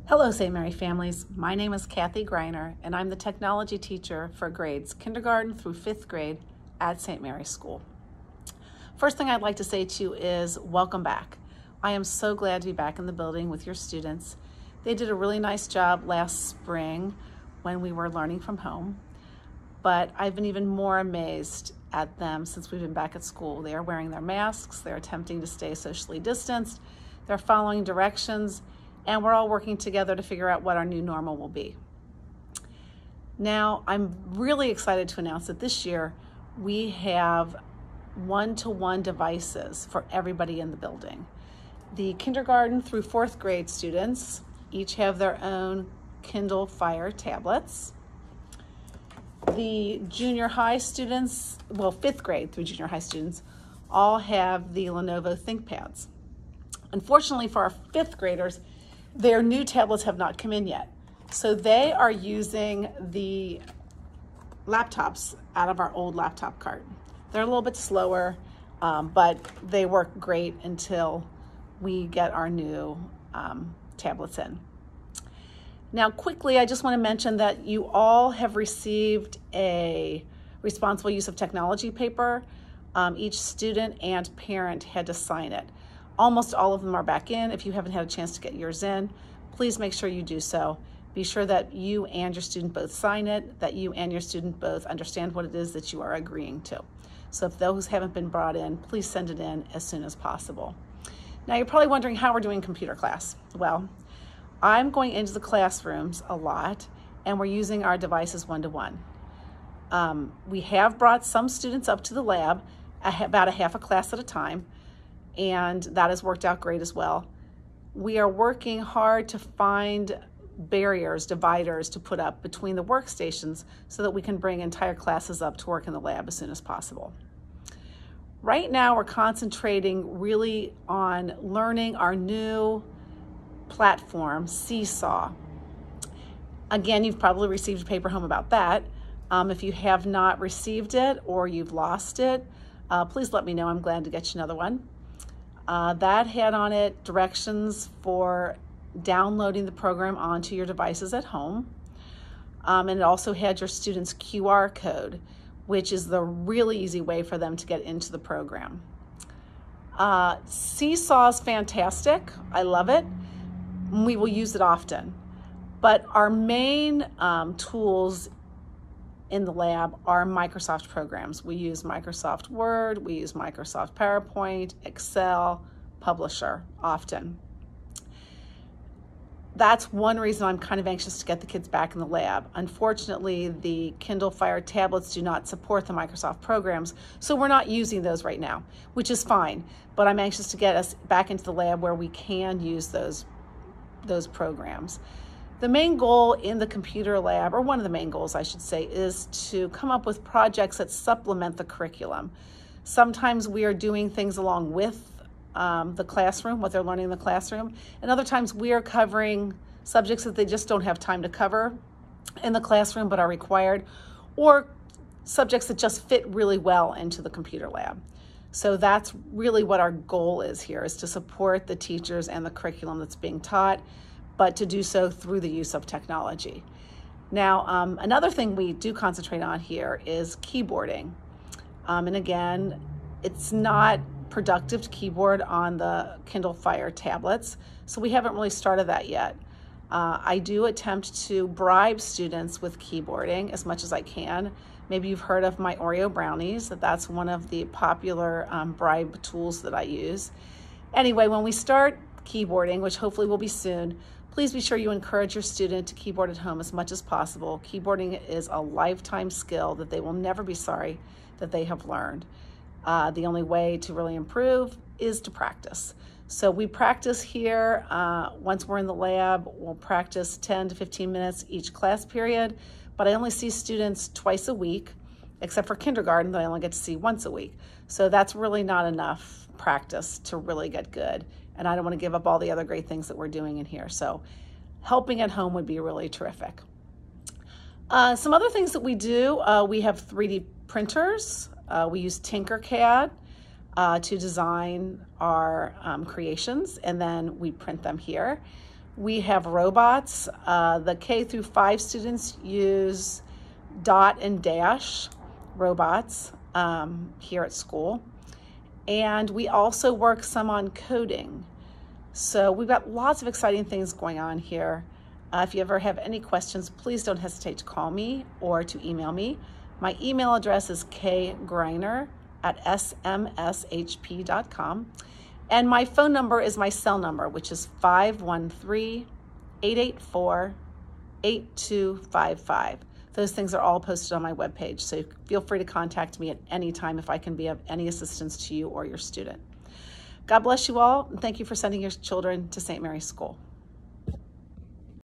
Hello, St. Mary families. My name is Kathy Greiner, and I'm the technology teacher for grades kindergarten through 5th grade at St. Mary's School. First thing I'd like to say to you is welcome back. I am so glad to be back in the building with your students. They did a really nice job last spring when we were learning from home, but I've been even more amazed at them since we've been back at school. They are wearing their masks, they're attempting to stay socially distanced, they're following directions, and we're all working together to figure out what our new normal will be. Now, I'm really excited to announce that this year we have one-to-one devices for everybody in the building. The kindergarten through 4th grade students each have their own Kindle Fire tablets. The junior high students, well, 5th grade through junior high students, all have the Lenovo ThinkPads. Unfortunately for our 5th graders, their new tablets have not come in yet. So they are using the laptops out of our old laptop cart. They're a little bit slower, but they work great until we get our new tablets in. Now, quickly, I just want to mention that you all have received a responsible use of technology paper. Each student and parent had to sign it. Almost all of them are back in. If you haven't had a chance to get yours in, please make sure you do so. Be sure that you and your student both sign it, that you and your student both understand what it is that you are agreeing to. So if those haven't been brought in, please send it in as soon as possible. Now you're probably wondering how we're doing computer class. Well, I'm going into the classrooms a lot, and we're using our devices one-to-one. We have brought some students up to the lab, about a half a class at a time, and that has worked out great as well. We are working hard to find barriers, dividers to put up between the workstations so that we can bring entire classes up to work in the lab as soon as possible. Right now, we're concentrating really on learning our new platform, Seesaw. Again, you've probably received a paper home about that. If you have not received it or you've lost it, please let me know. I'm glad to get you another one. That had on it directions for downloading the program onto your devices at home. And it also had your student's QR code, which is the really easy way for them to get into the program. Seesaw is fantastic. I love it. We will use it often. But our main tools in the lab are Microsoft programs. We use Microsoft Word, we use Microsoft PowerPoint, Excel, Publisher often. That's one reason I'm kind of anxious to get the kids back in the lab. Unfortunately, the Kindle Fire tablets do not support the Microsoft programs, so we're not using those right now, which is fine. But I'm anxious to get us back into the lab where we can use those programs. The main goal in the computer lab, or one of the main goals I should say, is to come up with projects that supplement the curriculum. Sometimes we are doing things along with the classroom, what they're learning in the classroom, and other times we are covering subjects that they just don't have time to cover in the classroom but are required, or subjects that just fit really well into the computer lab. So that's really what our goal is here, is to support the teachers and the curriculum that's being taught, but to do so through the use of technology. Now, another thing we do concentrate on here is keyboarding. And again, it's not productive to keyboard on the Kindle Fire tablets, so we haven't really started that yet. I do attempt to bribe students with keyboarding as much as I can. Maybe you've heard of my Oreo brownies, that's one of the popular bribe tools that I use. Anyway, when we start keyboarding, which hopefully will be soon, please be sure you encourage your student to keyboard at home as much as possible. Keyboarding is a lifetime skill that they will never be sorry that they have learned. The only way to really improve is to practice. So we practice here. Once we're in the lab, we'll practice 10 to 15 minutes each class period, but I only see students twice a week, except for kindergarten that I only get to see once a week. So that's really not enough practice to really get good. And I don't want to give up all the other great things that we're doing in here. So helping at home would be really terrific. Some other things that we do, we have 3D printers. We use Tinkercad to design our creations, and then we print them here. We have robots. The K through 5 students use dot and dash robots here at school. And we also work some on coding. So we've got lots of exciting things going on here. If you ever have any questions, please don't hesitate to call me or to email me. My email address is kgreiner@smshp.com. And my phone number is my cell number, which is 513-884-8255. Those things are all posted on my webpage, so feel free to contact me at any time if I can be of any assistance to you or your student. God bless you all, and thank you for sending your children to St. Mary's School.